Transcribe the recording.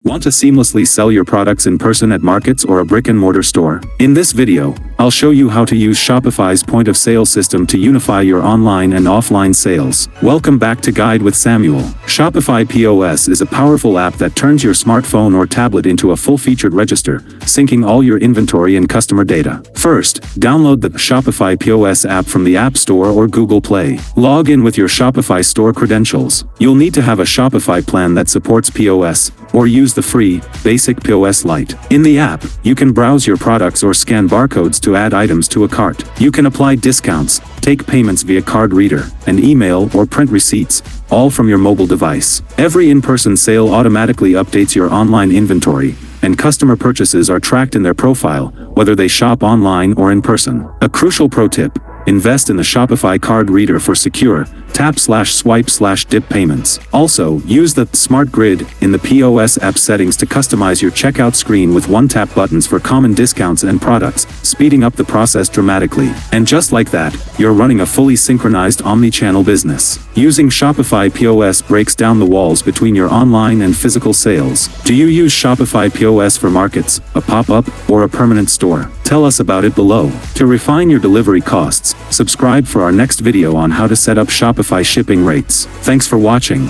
Want to seamlessly sell your products in person at markets or a brick-and-mortar store? In this video, I'll show you how to use Shopify's point-of-sale system to unify your online and offline sales. Welcome back to Guide with Samuel. Shopify POS is a powerful app that turns your smartphone or tablet into a full-featured register, syncing all your inventory and customer data. First, download the Shopify POS app from the App Store or Google Play. Log in with your Shopify store credentials. You'll need to have a Shopify plan that supports POS, or use the free, basic POS Lite. In the app, you can browse your products or scan barcodes to add items to a cart. You can apply discounts, take payments via card reader, and email or print receipts, all from your mobile device. Every in-person sale automatically updates your online inventory, and customer purchases are tracked in their profile, whether they shop online or in person. A crucial pro tip: invest in the Shopify card reader for secure, tap/swipe/dip payments. Also, use the Smart Grid in the POS app settings to customize your checkout screen with one-tap buttons for common discounts and products, speeding up the process dramatically. And just like that, you're running a fully synchronized omni-channel business. Using Shopify POS breaks down the walls between your online and physical sales. Do you use Shopify POS for markets, a pop-up, or a permanent store? Tell us about it below. To refine your delivery costs, subscribe for our next video on how to set up Shopify shipping rates. Thanks for watching.